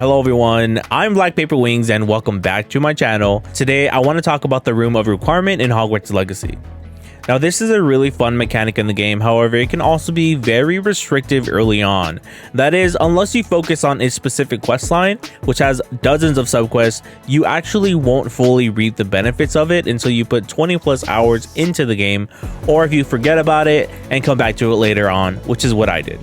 Hello everyone, I'm BlackPaperWings and welcome back to my channel. Today I want to talk about the Room of Requirement in Hogwarts Legacy. Now this is a really fun mechanic in the game, however it can also be very restrictive early on. That is, unless you focus on a specific quest line, which has dozens of subquests, you actually won't fully reap the benefits of it until you put 20 plus hours into the game, or if you forget about it and come back to it later on, which is what I did.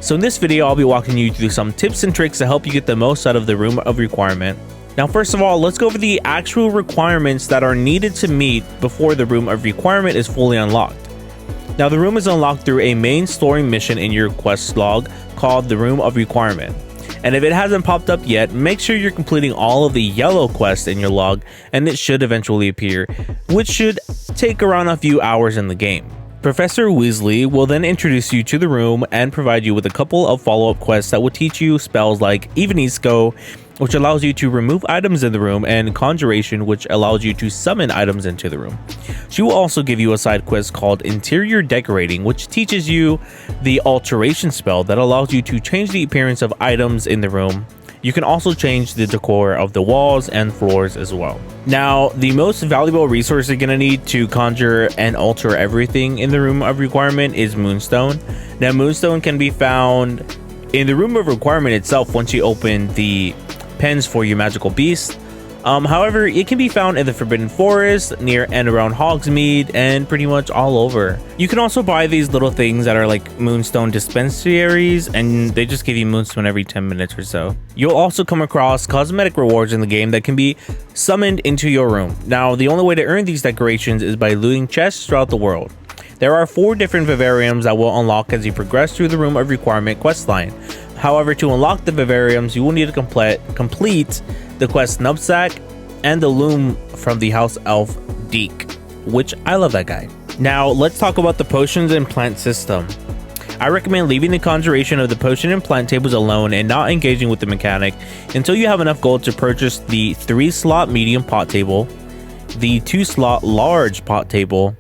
So in this video, I'll be walking you through some tips and tricks to help you get the most out of the Room of Requirement. Now, first of all, let's go over the actual requirements that are needed to meet before the Room of Requirement is fully unlocked. Now, the room is unlocked through a main story mission in your quest log called the Room of Requirement. And if it hasn't popped up yet, make sure you're completing all of the yellow quests in your log and it should eventually appear, which should take around a few hours in the game. Professor Weasley will then introduce you to the room and provide you with a couple of follow-up quests that will teach you spells like Evanisco, which allows you to remove items in the room, and Conjuration, which allows you to summon items into the room. She will also give you a side quest called Interior Decorating, which teaches you the Alteration spell that allows you to change the appearance of items in the room. You can also change the decor of the walls and floors as well. Now, the most valuable resource you're going to need to conjure and alter everything in the Room of Requirement is Moonstone. Now, Moonstone can be found in the Room of Requirement itself once you open the pens for your magical beast. However, it can be found in the Forbidden Forest, near and around Hogsmeade, and pretty much all over. You can also buy these little things that are like Moonstone dispensaries, and they just give you Moonstone every 10 minutes or so. You'll also come across cosmetic rewards in the game that can be summoned into your room. Now, the only way to earn these decorations is by looting chests throughout the world. There are 4 different vivariums that will unlock as you progress through the Room of Requirement questline. However, to unlock the vivariums, you will need to complete the quest Nubsack and the loom from the house elf Deke, which I love that guy. Now let's talk about the potions and plant system. I recommend leaving the conjuration of the potion and plant tables alone and not engaging with the mechanic until you have enough gold to purchase the 3-slot medium pot table, the 2-slot large pot table,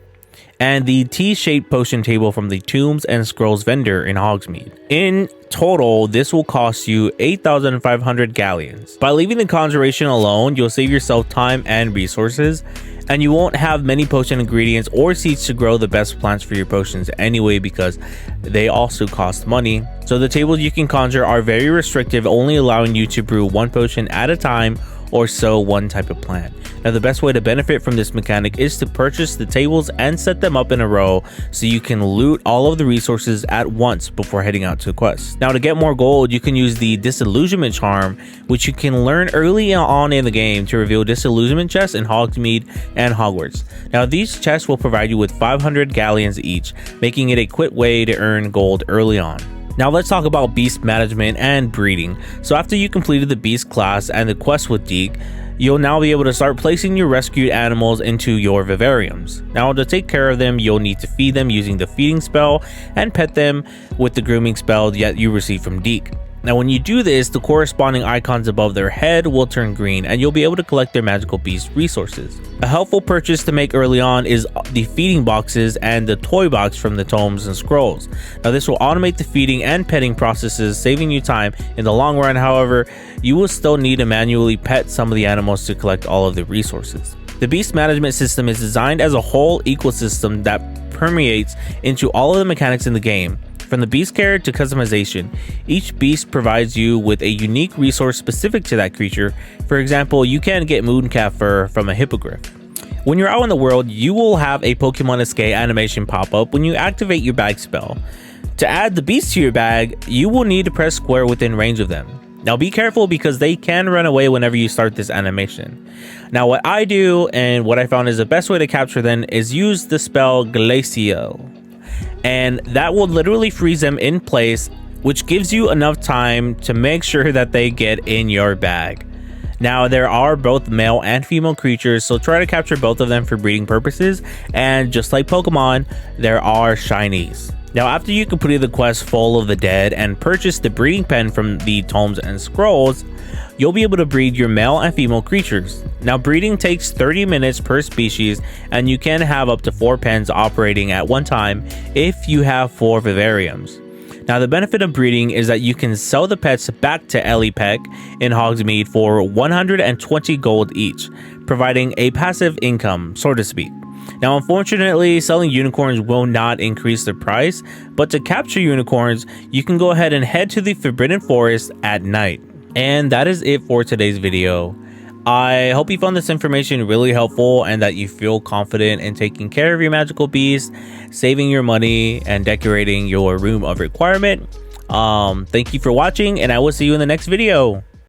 and the T-shaped potion table from the Tombs and Scrolls vendor in Hogsmeade. In total, this will cost you 8,500 galleons. By leaving the conjuration alone, you'll save yourself time and resources, and you won't have many potion ingredients or seeds to grow the best plants for your potions anyway, because they also cost money. So the tables you can conjure are very restrictive, only allowing you to brew 1 potion at a time or sow 1 type of plant. Now, the best way to benefit from this mechanic is to purchase the tables and set them up in a row so you can loot all of the resources at once before heading out to quests. Now, to get more gold, you can use the Disillusionment Charm, which you can learn early on in the game to reveal disillusionment chests in Hogsmeade and Hogwarts. Now, these chests will provide you with 500 galleons each, making it a quick way to earn gold early on. Now let's talk about beast management and breeding. So after you completed the beast class and the quest with Deke, you'll now be able to start placing your rescued animals into your vivariums. Now, to take care of them, you'll need to feed them using the feeding spell and pet them with the grooming spell that you received from Deke. Now, when you do this, the corresponding icons above their head will turn green and you'll be able to collect their magical beast resources. A helpful purchase to make early on is the feeding boxes and the toy box from the Tomes and Scrolls. Now, this will automate the feeding and petting processes, saving you time in the long run. However, you will still need to manually pet some of the animals to collect all of the resources. The beast management system is designed as a whole ecosystem that permeates into all of the mechanics in the game. From the beast care to customization, each beast provides you with a unique resource specific to that creature. For example, you can get mooncalf fur from a hippogriff. When you're out in the world, you will have a Pokemon Escape animation pop up when you activate your bag spell. To add the beast to your bag, you will need to press square within range of them. Now be careful because they can run away whenever you start this animation. Now what I do and what I found is the best way to capture them is use the spell Glacial. And that will literally freeze them in place, which gives you enough time to make sure that they get in your bag. Now, there are both male and female creatures, so try to capture both of them for breeding purposes, and just like Pokemon, there are shinies. Now, after you complete the quest Full of the Dead and purchase the breeding pen from the Tomes and Scrolls, you'll be able to breed your male and female creatures. Now, breeding takes 30 minutes per species, and you can have up to 4 pens operating at one time if you have 4 vivariums. Now, the benefit of breeding is that you can sell the pets back to Ellie Peck in Hogsmeade for 120 gold each, providing a passive income, so to speak. Now, unfortunately, selling unicorns will not increase the price, but to capture unicorns, you can go ahead and head to the Forbidden Forest at night. And that is it for today's video. I hope you found this information really helpful and that you feel confident in taking care of your magical beast, saving your money, and decorating your room of requirement. Thank you for watching, and I will see you in the next video.